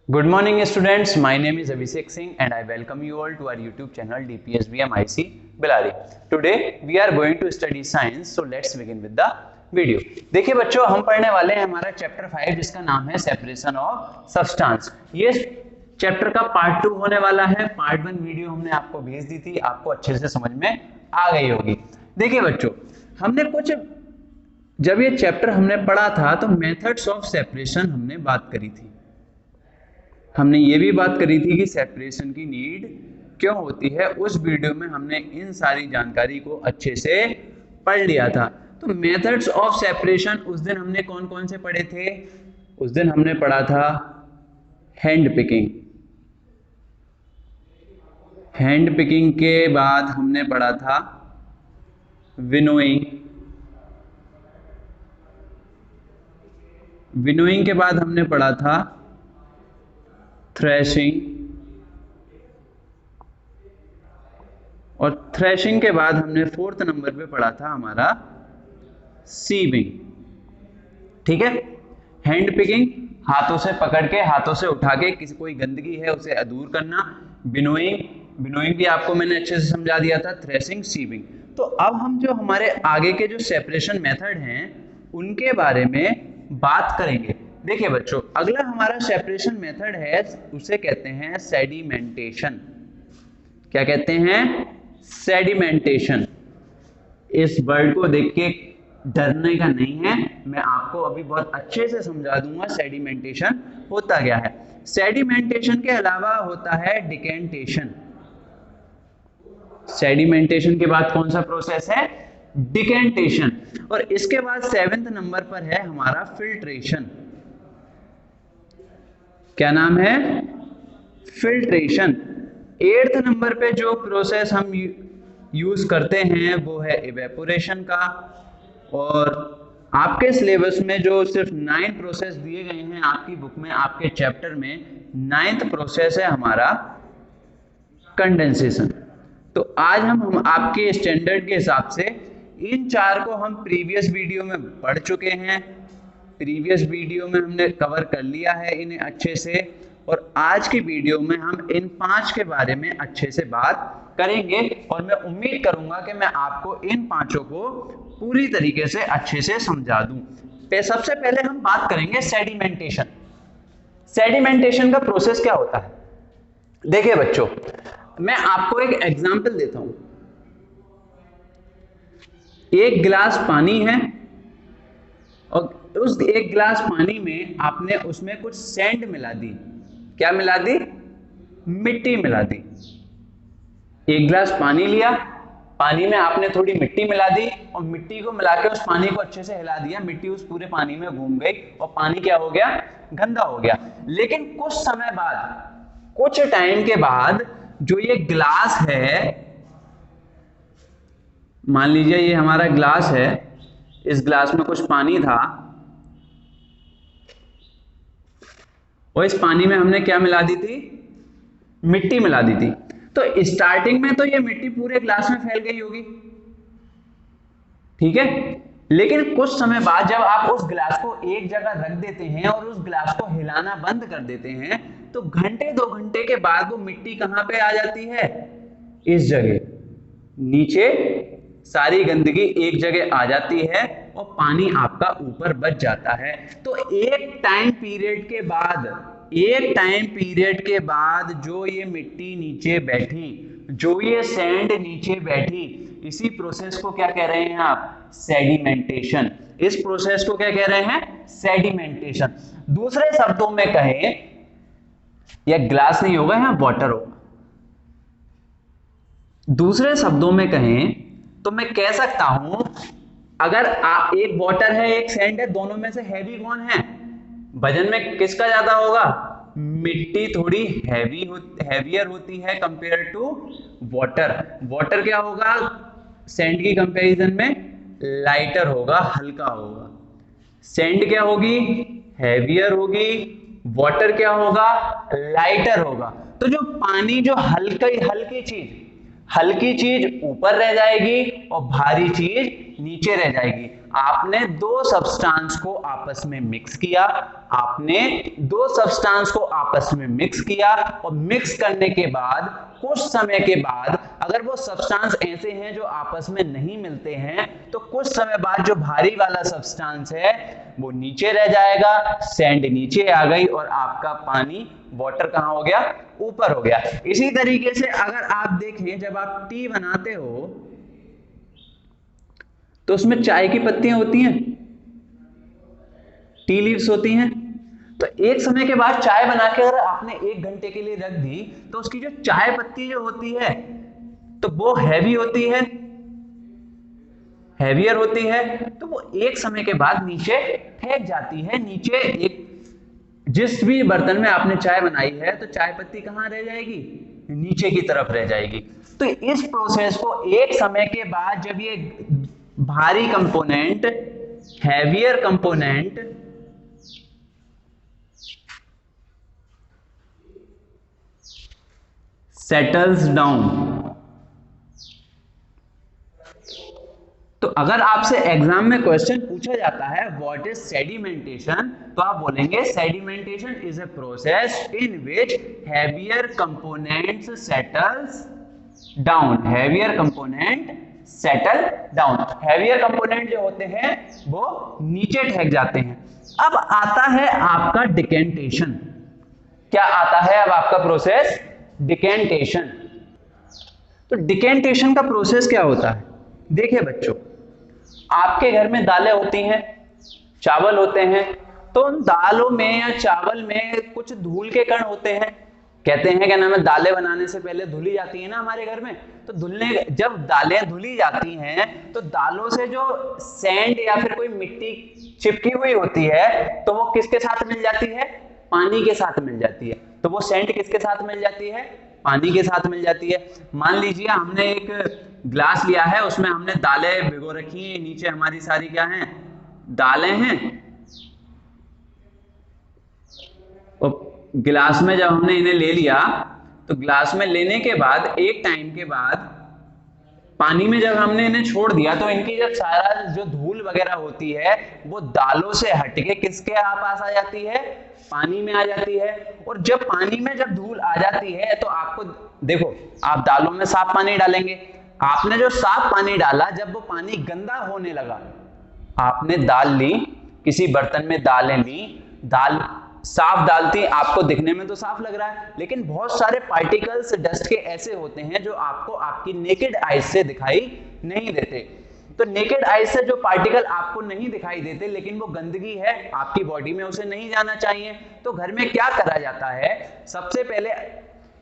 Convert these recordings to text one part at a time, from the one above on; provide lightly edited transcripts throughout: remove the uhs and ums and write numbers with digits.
Good morning students, my name is Abhishek Singh and I welcome you all to our YouTube channel DPSBM IC Bellary. Today we are going to study science, so let's begin with the video. देखिए बच्चों, हम पढ़ने वाले हैं हमारा chapter 5 जिसका नाम है सेपरेशन ऑफ सब्सटेंस। ये चैप्टर का पार्ट 2 होने वाला है। पार्ट 1 वीडियो हमने आपको भेज दी थी, आपको अच्छे से समझ में आ गई होगी। देखिए बच्चों, हमने जब ये चैप्टर हमने पढ़ा था तो मेथड्स ऑफ सेपरेशन हमने बात करी थी। हमने ये भी बात करी थी कि सेपरेशन की नीड क्यों होती है। उस वीडियो में हमने इन सारी जानकारी को अच्छे से पढ़ लिया था। तो मेथड्स ऑफ सेपरेशन उस दिन हमने कौन कौन से पढ़े थे? उस दिन हमने पढ़ा था हैंड पिकिंग। हैंड पिकिंग के बाद हमने पढ़ा था विनोइंग। विनोइंग के बाद हमने पढ़ा था थ्रेशिंग, और थ्रेशिंग के बाद हमने 4th नंबर पे पढ़ा था हमारा सीविंग। ठीक है, हैंड पिकिंग, हाथों से पकड़ के, हाथों से उठा के किसी कोई गंदगी है उसे दूर करना। विनोइंग भी आपको मैंने अच्छे से समझा दिया था। Threshing, sieving. तो अब हम जो हमारे आगे के जो सेपरेशन मेथड हैं उनके बारे में बात करेंगे। देखिए बच्चों, अगला हमारा सेपरेशन मेथड है, उसे कहते हैं सेडिमेंटेशन। क्या कहते हैं? सेडिमेंटेशन। इस वर्ड को देख के डरने का नहीं है, मैं आपको अभी बहुत अच्छे से समझा दूंगा सेडिमेंटेशन होता क्या है। सेडिमेंटेशन के अलावा होता है डिकेंटेशन। सेडिमेंटेशन के बाद कौन सा प्रोसेस है? डिकेंटेशन। और इसके बाद 7th नंबर पर है हमारा फिल्ट्रेशन। क्या नाम है? फिल्ट्रेशन। 8th नंबर पे जो प्रोसेस हम यूज करते हैं वो है इवेपोरेशन का। और आपके सिलेबस में जो सिर्फ 9 प्रोसेस दिए गए हैं आपकी बुक में, आपके चैप्टर में 9th प्रोसेस है हमारा कंडेंसेशन। तो आज हम आपके स्टैंडर्ड के हिसाब से इन 4 को हम प्रीवियस वीडियो में पढ़ चुके हैं। प्रीवियस वीडियो में हमने कवर कर लिया है इन्हें अच्छे से, और आज की वीडियो में हम इन 5 के बारे में अच्छे से बात करेंगे। और मैं उम्मीद करूंगा कि मैं आपको इन 5 को पूरी तरीके से अच्छे से समझा दूं। सबसे पहले हम बात करेंगे सेडिमेंटेशन। सेडिमेंटेशन का प्रोसेस क्या होता है? देखिए बच्चों, मैं आपको एक एग्जांपल देता हूं। एक गिलास पानी है और उस एक गिलास पानी में आपने उसमें कुछ सैंड मिला दी। क्या मिला दी? मिट्टी मिला दी। एक गिलास पानी लिया, पानी में आपने थोड़ी मिट्टी मिला दी और मिट्टी को मिला के उस पानी को अच्छे से हिला दिया। मिट्टी उस पूरे पानी में घूम गई और पानी क्या हो गया? गंदा हो गया। लेकिन कुछ समय बाद, कुछ टाइम के बाद जो ये गिलास है, मान लीजिए ये हमारा गिलास है, इस गिलास में कुछ पानी था और इस पानी में हमने क्या मिला दी थी? मिट्टी मिला दी थी। तो स्टार्टिंग में तो ये मिट्टी पूरे गिलास में फैल गई होगी, ठीक है। लेकिन कुछ समय बाद जब आप उस गिलास को एक जगह रख देते हैं और उस गिलास को हिलाना बंद कर देते हैं, तो घंटे 2 घंटे के बाद वो मिट्टी कहां पे आ जाती है? इस जगह नीचे सारी गंदगी एक जगह आ जाती है और पानी आपका ऊपर बच जाता है। तो एक टाइम पीरियड के बाद जो ये मिट्टी नीचे बैठी, जो ये सैंड नीचे बैठी, इसी प्रोसेस को क्या कह रहे हैं आप? सेडिमेंटेशन। इस प्रोसेस को क्या कह रहे हैं? सेडिमेंटेशन। दूसरे शब्दों में कहें, यह ग्लास नहीं होगा, यहां वाटर होगा। दूसरे शब्दों में कहें तो मैं कह सकता हूं, अगर एक वाटर है एक सैंड है, दोनों में से हैवी कौन है? वजन में किसका ज्यादा होगा? मिट्टी थोड़ी हैवियर होती है कंपेयर टू वाटर। वाटर क्या होगा? सैंड की कंपैरिजन में लाइटर होगा, हल्का होगा। सैंड क्या होगी? हैवियर होगी। वाटर क्या होगा? लाइटर होगा। तो जो पानी, जो हल्की चीज ऊपर रह जाएगी और भारी चीज नीचे रह जाएगी। आपने दो सब्सटेंस को आपस में मिक्स किया, आपने दो सब्सटेंस को आपस में मिक्स किया और मिक्स करने के बाद कुछ समय के बाद अगर वो सब्सटेंस ऐसे हैं जो आपस में नहीं मिलते हैं तो कुछ समय बाद जो भारी वाला सब्सटेंस है वो नीचे रह जाएगा, सैंड नीचे आ गई और आपका पानी वाटर कहां हो गया, ऊपर हो गया। इसी तरीके से अगर आप देखें जब आप टी बनाते हो तो उसमें चाय की पत्तियां होती हैं, टी लीव्स होती हैं। तो एक समय के बाद चाय बना के अगर आपने 1 घंटे के लिए रख दी तो उसकी जो चाय पत्ती जो होती है तो वो हैवी होती है, हैवियर होती है, तो वो एक समय के बाद नीचे फेंक जाती है। नीचे एक जिस भी बर्तन में आपने चाय बनाई है तो चाय पत्ती कहां रह जाएगी, नीचे की तरफ रह जाएगी। तो इस प्रोसेस को एक समय के बाद जब ये भारी component, heavier component settles down, तो अगर आपसे एग्जाम में क्वेश्चन पूछा जाता है व्हाट इज सेडिमेंटेशन, तो आप बोलेंगे sedimentation is a process in which heavier components settles down, heavier component settle down, heavier component जो होते हैं वो नीचे ठहर जाते हैं। अब आता है आपका डिकेंटेशन। क्या आता है अब आपका प्रोसेस, डिकेंटेशन। तो डिकेंटेशन का प्रोसेस क्या होता है, देखिए बच्चों, आपके घर में दालें होती हैं, चावल होते हैं, तो उन दालों में या चावल में कुछ धूल के कण होते हैं। कहते हैं क्या नाम है, दालें बनाने से पहले धुली जाती है ना हमारे घर में, तो धुलने जब दालें धुली जाती हैं तो दालों से जो सैंड या फिर कोई मिट्टी चिपकी हुई होती है तो वो किसके साथ मिल जाती है, पानी के साथ मिल जाती है। तो वो सैंड किसके साथ मिल जाती है, पानी के साथ मिल जाती है। मान लीजिए हमने एक ग्लास लिया है, उसमें हमने दालें भिगो रखी हैं, नीचे हमारी सारी क्या हैं, दालें हैं, और गिलास में जब हमने इन्हें ले लिया तो ग्लास में लेने के बाद एक टाइम के बाद पानी में जब हमने इन्हें छोड़ दिया तो इनकी जब सारा जो धूल वगैरह होती है वो दालों से हटके किसके पास आ जाती है, पानी में आ जाती है। और जब पानी में जब धूल आ जाती है तो आपको देखो, आप दालों में साफ पानी डालेंगे, आपने जो साफ पानी डाला जब वो पानी गंदा होने लगा, आपने दाल ली, किसी बर्तन में दालें ली, दाल साफ दाल थी, आपको दिखने में तो साफ लग रहा है, लेकिन बहुत सारे पार्टिकल्स डस्ट के ऐसे होते हैं जो आपको आपकी नेकेड आइज से दिखाई नहीं देते। तो नेकेड आइज से जो पार्टिकल आपको नहीं दिखाई देते लेकिन वो गंदगी है, आपकी बॉडी में उसे नहीं जाना चाहिए, तो घर में क्या करा जाता है, सबसे पहले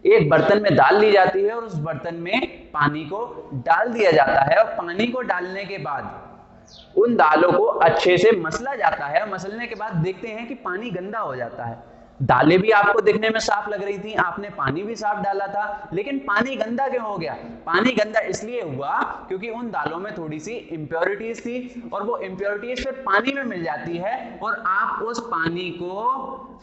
एक बर्तन में दाल ली जाती है और उस बर्तन में पानी को डाल दिया जाता है, और पानी को डालने के बाद उन दालों को अच्छे से मसला जाता है। मसलने के बाद देखते हैं कि पानी गंदा हो जाता है, दालें भी आपको दिखने में साफ लग रही थी, आपने पानी भी साफ डाला था, लेकिन पानी गंदा क्यों हो गया, पानी गंदा इसलिए हुआ क्योंकि उन दालों में थोड़ी सी इंप्योरिटीज थी, और वो इंप्योरिटीज फिर पानी में मिल जाती है और आप उस पानी को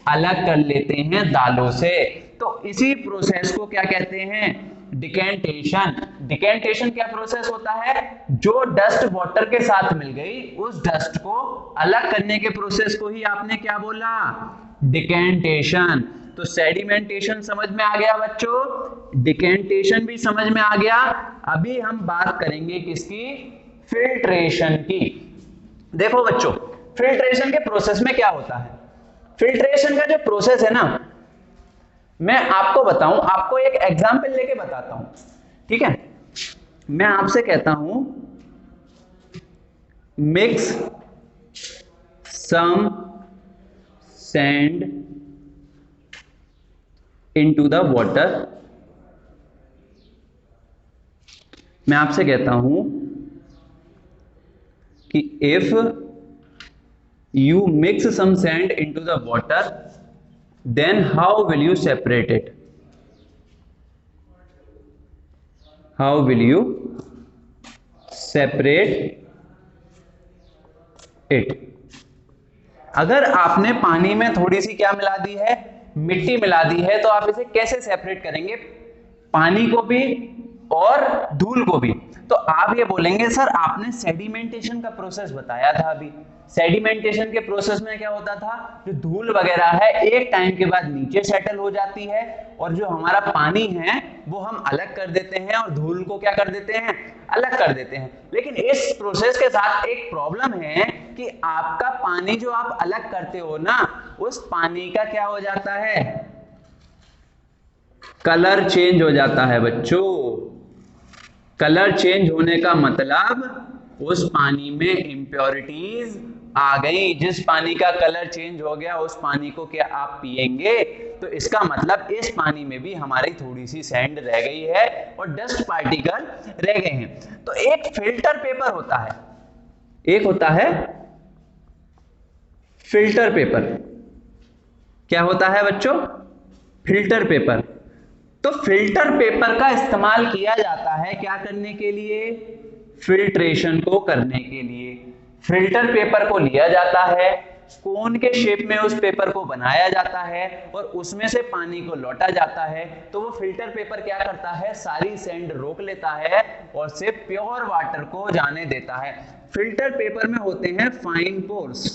अलग कर लेते हैं दालों से। तो इसी प्रोसेस को क्या कहते हैं, डिकेंटेशन। डिकेंटेशन क्या प्रोसेस होता है, जो डस्ट वाटर के साथ मिल गई उस डस्ट को अलग करने के प्रोसेस को ही आपने क्या बोला, डिकेंटेशन। तो सेडिमेंटेशन समझ में आ गया बच्चों, डिकेंटेशन भी समझ में आ गया। अभी हम बात करेंगे किसकी, फिल्ट्रेशन की। देखो बच्चों, फिल्ट्रेशन के प्रोसेस में क्या होता है, फिल्ट्रेशन का जो प्रोसेस है ना, मैं आपको बताऊं, आपको एक एग्जांपल लेके बताता हूं, ठीक है। मैं आपसे कहता हूं mix some sand into the water. मैं आपसे कहता हूं कि if you mix some sand into the water then how will you separate it, how will you separate it। अगर आपने पानी में थोड़ी सी क्या मिला दी है, मिट्टी मिला दी है, तो आप इसे कैसे सेपरेट करेंगे, पानी को भी और धूल को भी। तो आप ये बोलेंगे सर आपने सेडिमेंटेशन का प्रोसेस बताया था अभी। सेडिमेंटेशन के प्रोसेस में क्या होता था, जो धूल वगैरह है एक टाइम के बाद नीचे सेटल हो जाती है और जो हमारा पानी है वो हम अलग कर देते हैं और धूल को क्या कर देते हैं, अलग कर देते हैं। लेकिन इस प्रोसेस के साथ एक प्रॉब्लम है कि आपका पानी जो आप अलग करते हो ना, उस पानी का क्या हो जाता है, कलर चेंज हो जाता है बच्चों। कलर चेंज होने का मतलब उस पानी में इंप्योरिटीज आ गई। जिस पानी का कलर चेंज हो गया उस पानी को क्या आप पिएंगे, तो इसका मतलब इस पानी में भी हमारी थोड़ी सी सैंड रह गई है और डस्ट पार्टिकल रह गए हैं। तो एक फिल्टर पेपर होता है, एक होता है फिल्टर पेपर। क्या होता है बच्चों, फिल्टर पेपर। तो फिल्टर पेपर का इस्तेमाल किया जाता है क्या करने के लिए, फिल्ट्रेशन को करने के लिए। फिल्टर पेपर को लिया जाता है, कोन के शेप में उस पेपर को बनाया जाता है और उसमें से पानी को लौटा जाता है। तो वो फिल्टर पेपर क्या करता है, सारी सैंड रोक लेता है और सिर्फ प्योर वाटर को जाने देता है। फिल्टर पेपर में होते हैं फाइन पोर्स।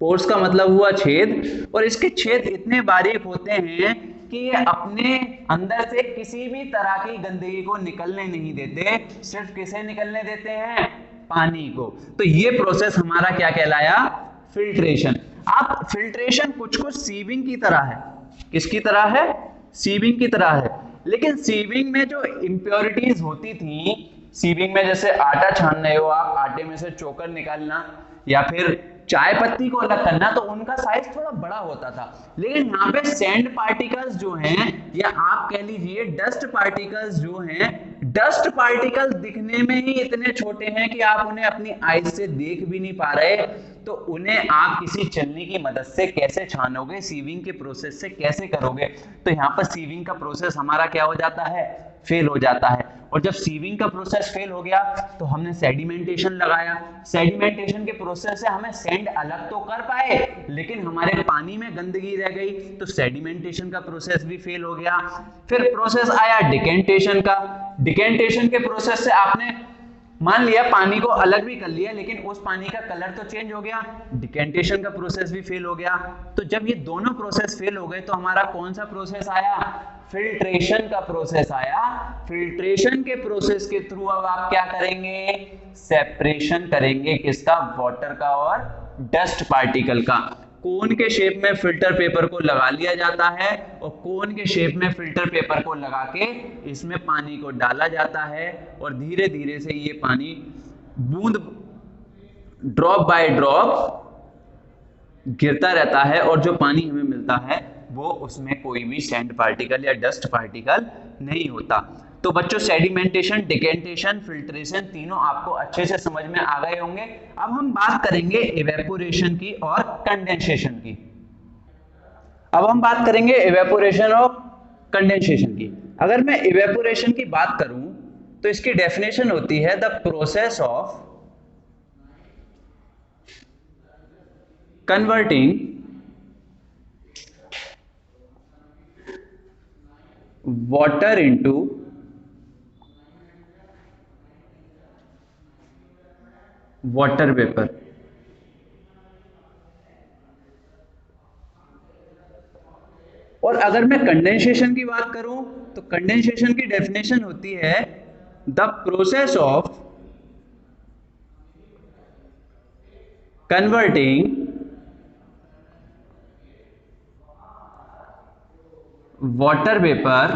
पोर्स का मतलब हुआ छेद, और इसके छेद इतने बारीक होते हैं कि ये अपने अंदर से किसी भी तरह की गंदगी को निकलने नहीं देते, सिर्फ किसे निकलने देते हैं, पानी को। तो ये प्रोसेस हमारा क्या कहलाया, फिल्ट्रेशन। अब फिल्ट्रेशन कुछ कुछ सीविंग की तरह है। किसकी तरह है, सीविंग की तरह है। लेकिन सीविंग में जो इंप्योरिटीज होती थी, सीविंग में जैसे आटा छान रहे हो आप, आटे में से चोकर निकालना या फिर चाय पत्ती को अलग करना, तो उनका साइज थोड़ा बड़ा होता था। लेकिन यहाँ पे सैंड पार्टिकल्स जो हैं, या आप कह लीजिए डस्ट पार्टिकल्स जो हैं, डस्ट पार्टिकल्स दिखने में ही इतने छोटे हैं कि आप उन्हें अपनी आईज से देख भी नहीं पा रहे। तो उन्हें आप किसी चलनी की मदद से कैसे छानोगे, सीविंग के प्रोसेस से कैसे करोगे। तो यहाँ पर सीविंग का प्रोसेस हमारा क्या हो जाता है, फेल हो जाता है। और जब सीविंग का प्रोसेस फेल हो गया तो हमने सेडिमेंटेशन लगाया। सेडिमेंटेशन के प्रोसेस से हमें सैंड अलग तो कर पाए, लेकिन हमारे पानी में गंदगी रह गई, तो सेडिमेंटेशन का प्रोसेस भी फेल हो गया। फिर प्रोसेस आया डिकेंटेशन का। डिकेंटेशन के प्रोसेस से आपने मान लिया पानी को अलग भी कर लिया, लेकिन उस पानी का कलर तो चेंज हो गया, डिकेंटेशन का प्रोसेस भी फेल हो गया। तो जब ये दोनों प्रोसेस फेल हो गए तो हमारा कौन सा प्रोसेस आया, फिल्ट्रेशन का प्रोसेस आया। फिल्ट्रेशन के प्रोसेस के थ्रू अब आप क्या करेंगे, सेपरेशन करेंगे, किसका, वाटर का और डस्ट पार्टिकल का। कोन के शेप में फिल्टर पेपर को लगा लिया जाता है और कोन के शेप में फिल्टर पेपर को लगा के इसमें पानी को डाला जाता है और धीरे धीरे से ये पानी बूंद, ड्रॉप बाय ड्रॉप गिरता रहता है और जो पानी हमें मिलता है वो उसमें कोई भी सैंड पार्टिकल या डस्ट पार्टिकल नहीं होता। तो बच्चों सेडिमेंटेशन, डिकेंटेशन, फिल्ट्रेशन तीनों आपको अच्छे से समझ में आ गए होंगे। अब हम बात करेंगे इवेपोरेशन की और कंडेंसेशन की। अब हम बात करेंगे इवेपोरेशन और कंडेंसेशन की। अगर मैं इवेपोरेशन की बात करूं तो इसकी डेफिनेशन होती है the process of converting water into water vapor। और अगर मैं कंडेंसेशन की बात करूं तो कंडेंसेशन की डेफिनेशन होती है the process of converting water vapour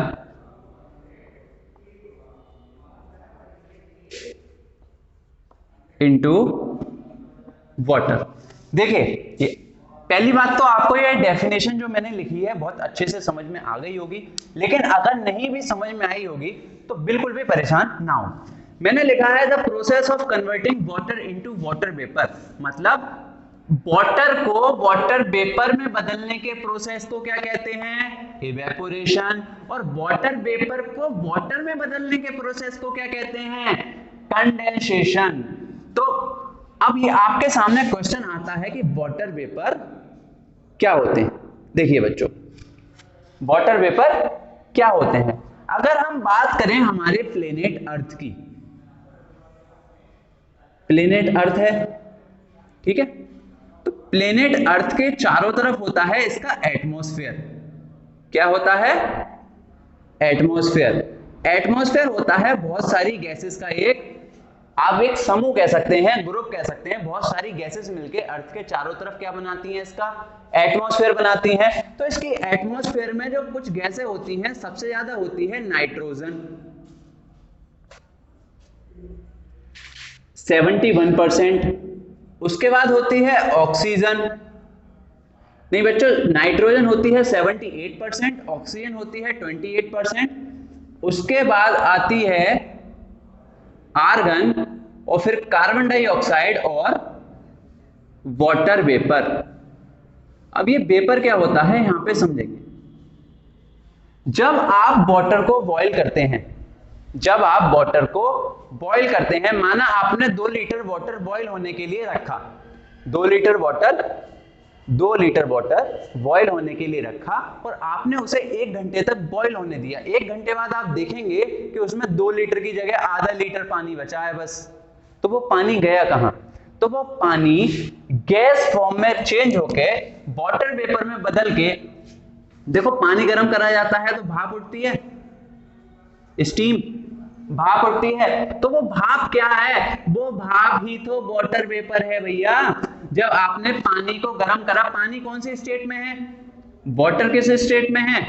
into water. देखिए पहली बात तो आपको ये डेफिनेशन जो मैंने लिखी है बहुत अच्छे से समझ में आ गई होगी, लेकिन अगर नहीं भी समझ में आई होगी तो बिल्कुल भी परेशान ना हो। मैंने लिखा है the process of converting water into water vapour, मतलब वाटर को वाटर वेपर में बदलने के प्रोसेस को क्या कहते हैं, इवेपोरेशन। और वाटर वेपर को वाटर में बदलने के प्रोसेस को क्या कहते हैं, कंडेंसेशन। तो अब ये आपके सामने क्वेश्चन आता है कि वाटर वेपर क्या होते हैं। देखिए बच्चों, वाटर वेपर क्या होते हैं। अगर हम बात करें हमारे प्लेनेट अर्थ की, प्लेनेट अर्थ है, ठीक है, तो प्लेनेट अर्थ के चारों तरफ होता है इसका एटमॉस्फेयर। क्या होता है? एटमॉस्फेयर। एटमॉस्फेयर होता है बहुत सारी गैसेस का एक, आप एक समूह कह सकते हैं, ग्रुप कह सकते हैं। बहुत सारी गैसेस मिलके अर्थ के चारों तरफ क्या बनाती हैं? इसका एटमॉस्फेयर बनाती हैं। तो इसकी एटमॉस्फेयर में जो कुछ गैसें होती हैं, सबसे ज्यादा होती है नाइट्रोजन 71%, उसके बाद होती है ऑक्सीजन, नहीं बच्चों, नाइट्रोजन होती है 78%, ऑक्सीजन होती है 28%, उसके बाद आती है आर्गन, और फिर कार्बन डाइऑक्साइड और वाटर वेपर। अब ये वेपर क्या होता है यहां पे समझेंगे। जब आप वाटर को बॉईल करते हैं, जब आप वाटर को बॉईल करते हैं, माना आपने 2 लीटर वाटर बॉईल होने के लिए रखा, 2 लीटर वाटर बॉईल होने के लिए रखा, और आपने उसे 1 घंटे तक बॉईल होने दिया। 1 घंटे बाद आप देखेंगे कि उसमें 2 लीटर की जगह आधा लीटर पानी बचा है बस। तो वो पानी गया कहां? तो वो पानी गैस फॉर्म में चेंज होके वाटर वेपर में बदल के, देखो पानी गर्म करा जाता है तो भाप उठती है, स्टीम, भाप उठती है। तो वो भाप क्या है? वो भाप ही तो वाटर वेपर है भैया। जब आपने पानी को गर्म करा, पानी कौन सी स्टेट में है? वाटर किस स्टेट में है?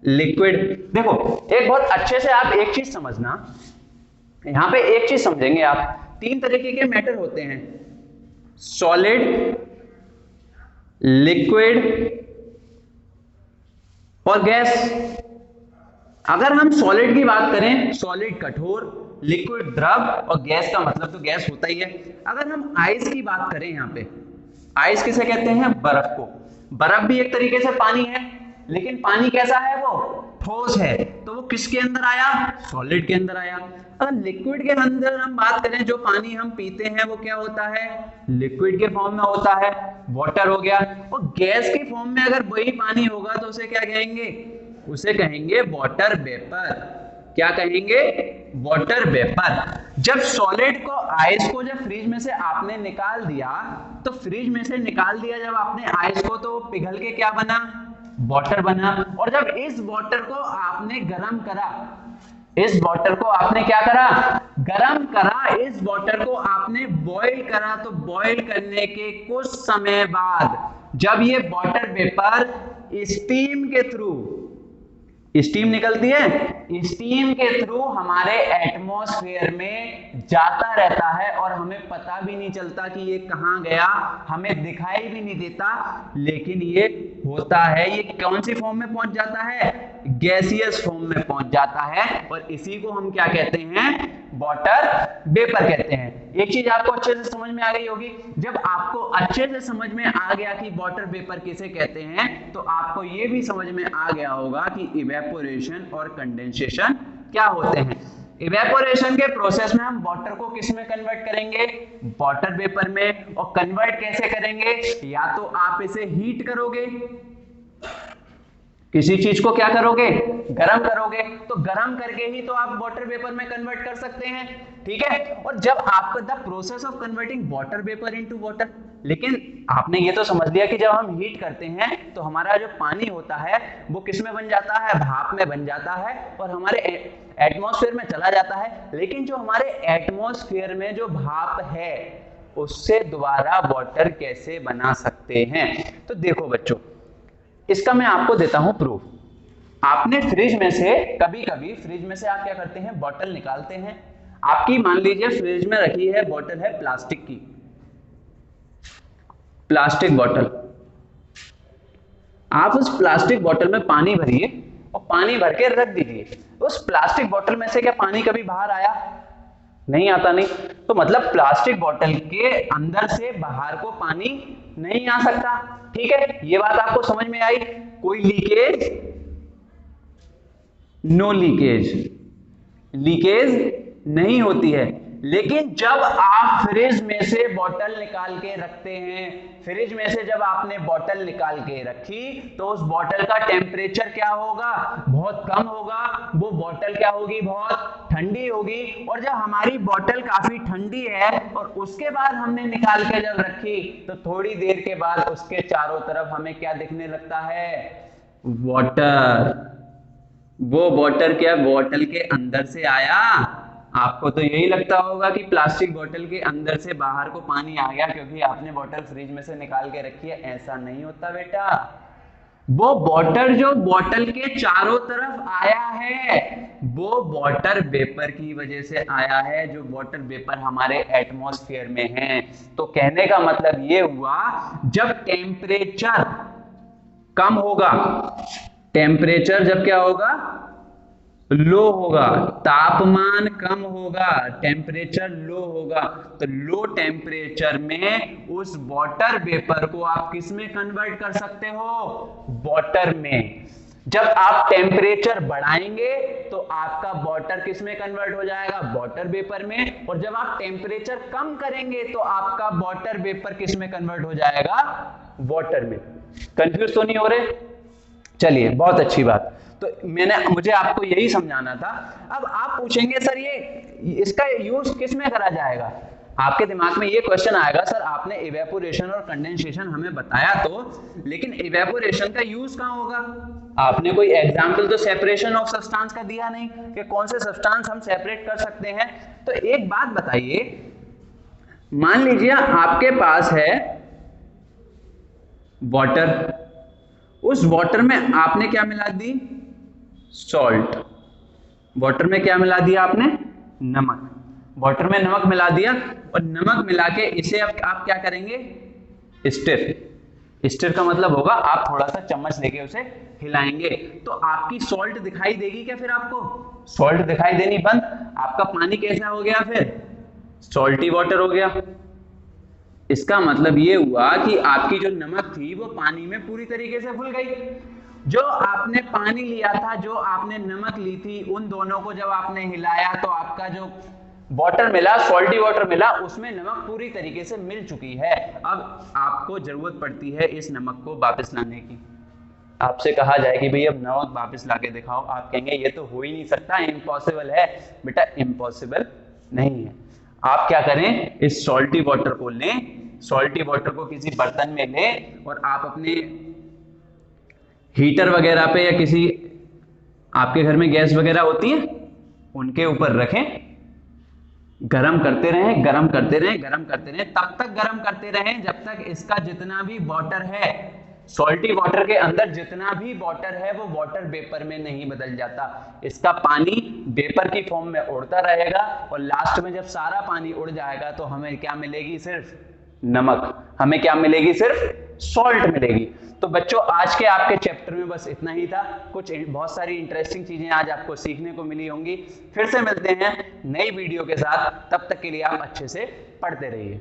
लिक्विड। देखो एक बहुत अच्छे से आप एक चीज समझना, यहां पे एक चीज समझेंगे आप, 3 तरीके के मैटर होते हैं, सॉलिड, लिक्विड और गैस। अगर हम सॉलिड की बात करें, सॉलिड कठोर, लिक्विड द्रव, और गैस का मतलब तो गैस होता ही है। अगर हम आइस की बात करें, यहां पे आइस किसे कहते हैं? बर्फ को। बर्फ भी एक तरीके से पानी है, लेकिन पानी कैसा है? वो ठोस है। तो वो किसके अंदर आया? सॉलिड के अंदर आया। अगर लिक्विड के अंदर हम बात करें, जो पानी हम पीते हैं वो क्या होता है? लिक्विड के फॉर्म में होता है, वाटर हो गया। और गैस के फॉर्म में अगर वही पानी होगा तो उसे क्या कहेंगे? उसे कहेंगे वाटर वेपर। क्या कहेंगे? Water vapour. जब सॉलिड को, आइस को जब फ्रिज में से आपने निकाल दिया, तो फ्रिज में से निकाल दिया जब आपने आइस को, तो पिघल के क्या बना? वाटर बना। और जब इस वाटर को आपने गर्म करा, इस वाटर को आपने क्या करा? गर्म करा। इस वाटर को आपने बॉईल करा, तो बॉईल करने के कुछ समय बाद जब ये वाटर वेपर स्टीम के थ्रू, स्टीम निकलती है, स्टीम के थ्रू हमारे एटमॉस्फेयर में जाता रहता है, और हमें पता भी नहीं चलता कि ये कहां गया, हमें दिखाई भी नहीं देता, लेकिन ये होता है। ये कौन सी फॉर्म में पहुंच जाता है? गैसियस फॉर्म में पहुंच जाता है, और इसी को हम क्या कहते हैं? वाटर वेपर कहते हैं। एक चीज आपको अच्छे से समझ में आ गई होगी। जब आपको अच्छे से समझ में आ गया कि वाटर वेपर किसे कहते हैं, तो आपको ये भी समझ में आ गया होगा कि इवेपोरेशन और कंडेंसेशन क्या होते हैं। इवेपोरेशन के प्रोसेस में हम वाटर को किस में कन्वर्ट करेंगे? वाटर वेपर में। और कन्वर्ट कैसे करेंगे? या तो आप इसे हीट करोगे, किसी चीज को क्या करोगे? गरम करोगे, तो गरम करके ही तो आप वाटर वेपर में कन्वर्ट कर सकते हैं, ठीक है। और जब आपका the process of converting water vapour into water, लेकिन आपने ये तो समझ लिया कि जब हम हीट करते हैं तो हमारा जो पानी होता है वो किस में बन जाता है? भाप में बन जाता है, और हमारे एटमॉस्फेयर में चला जाता है। लेकिन जो हमारे एटमॉस्फेयर में जो भाप है, उससे दोबारा वाटर कैसे बना सकते हैं? तो देखो बच्चों, इसका मैं आपको देता हूं प्रूफ। आपने फ्रिज में से, कभी कभी फ्रिज में से आप क्या करते हैं? बोतल निकालते हैं। आपकी मान लीजिए फ्रिज में रखी है बोतल, है प्लास्टिक की, प्लास्टिक बोतल। आप उस प्लास्टिक बोतल में पानी भरिए और पानी भर के रख दीजिए। उस प्लास्टिक बोतल में से क्या पानी कभी बाहर आया? नहीं आता, नहीं। तो मतलब प्लास्टिक बोतल के अंदर से बाहर को पानी नहीं आ सकता, ठीक है। ये बात आपको समझ में आई? कोई लीकेज? नो लीकेज, लीकेज नहीं होती है। लेकिन जब आप फ्रिज में से बोतल निकाल के रखते हैं, फ्रिज में से जब आपने बोतल निकाल के रखी तो उस बोतल का टेम्परेचर क्या होगा, बहुत कम होगा। वो बोतल क्या होगी, बहुत ठंडी होगी। और जब हमारी बोतल काफी ठंडी है और उसके बाद हमने निकाल के जब रखी तो थोड़ी देर के बाद उसके चारों तरफ हमें क्या दिखने लगता है, वाटर। वो वाटर क्या बोतल के अंदर से आया। आपको तो यही लगता होगा कि प्लास्टिक बोतल के अंदर से बाहर को पानी आ गया क्योंकि आपने बोतल फ्रिज में से निकाल के रखी है। ऐसा नहीं होता बेटा। वो वाटर जो बोतल के चारों तरफ आया है वो वाटर वेपर की वजह से आया है, जो वाटर वेपर हमारे एटमॉस्फेयर में है। तो कहने का मतलब ये हुआ, जब टेम्परेचर कम होगा, टेम्परेचर जब क्या होगा, लो होगा, तापमान कम होगा, टेम्परेचर लो होगा, तो लो टेम्परेचर में उस वाटर वेपर को आप किस में कन्वर्ट कर सकते हो, वाटर में। जब आप टेम्परेचर बढ़ाएंगे तो आपका वाटर किस में कन्वर्ट हो जाएगा, वाटर वेपर में। और जब आप टेम्परेचर कम करेंगे तो आपका वाटर वेपर किस में कन्वर्ट हो जाएगा, वाटर में। कंफ्यूज तो नहीं हो रहे? चलिए, बहुत अच्छी बात। तो मुझे आपको यही समझाना था। अब आप पूछेंगे सर ये इसका यूज किस में करा जाएगा। आपके दिमाग में ये क्वेश्चन आएगा, सर आपने इवेपोरेशन और कंडेंसेशन हमें बताया तो, लेकिन इवेपोरेशन का यूज कहां होगा। आपने कोई एग्जांपल तो सेपरेशन ऑफ सब्सटेंस का दिया नहीं कि कौन से सब्सटेंस हम सेपरेट कर सकते हैं। तो एक बात बताइए, मान लीजिए आपके पास है वाटर, उस वाटर में आपने क्या मिला दी, सॉल्ट। वाटर में क्या मिला दिया आपने, नमक। वाटर में नमक मिला दिया और नमक मिला के इसे आप क्या करेंगे, स्टिर। स्टिर का मतलब होगा आप थोड़ा सा चम्मच लेके उसे हिलाएंगे तो आपकी सॉल्ट दिखाई देगी क्या, फिर आपको सॉल्ट दिखाई देनी बंद। आपका पानी कैसा हो गया, फिर सॉल्टी वाटर हो गया। इसका मतलब ये हुआ कि आपकी जो नमक थी वो पानी में पूरी तरीके से घुल गई। जो आपने पानी लिया था, जो आपने नमक ली थी, उन दोनों को जब आपने हिलाया तो आपका जो वाटर मिला, सॉल्टी वाटर मिला, उसमें नमक पूरी तरीके से मिल चुकी है। अब आपको जरूरत पड़ती है इस नमक को वापस लाने की। आपसे कहा जाए कि भाई अब नमक वापस लाके दिखाओ, आप कहेंगे ये तो हो ही नहीं सकता, इम्पॉसिबल है। बेटा इम्पॉसिबल नहीं है। आप क्या करें, इस सॉल्टी वाटर को लें, सॉल्टी वाटर को किसी बर्तन में लें और आप अपने हीटर वगैरह पे या किसी आपके घर में गैस वगैरह होती है उनके ऊपर रखें, गरम करते रहें, गरम करते रहें, गरम करते रहें, तब तक गरम करते रहें जब तक इसका जितना भी वाटर है, सॉल्टी वाटर के अंदर जितना भी वाटर है वो वाटर वेपर में नहीं बदल जाता। इसका पानी वेपर की फॉर्म में उड़ता रहेगा और लास्ट में जब सारा पानी उड़ जाएगा तो हमें क्या मिलेगी, सिर्फ नमक। हमें क्या मिलेगी, सिर्फ सॉल्ट मिलेगी। तो बच्चों आज के आपके चैप्टर में बस इतना ही था। कुछ बहुत सारी इंटरेस्टिंग चीजें आज आपको सीखने को मिली होंगी। फिर से मिलते हैं नई वीडियो के साथ, तब तक के लिए आप अच्छे से पढ़ते रहिए।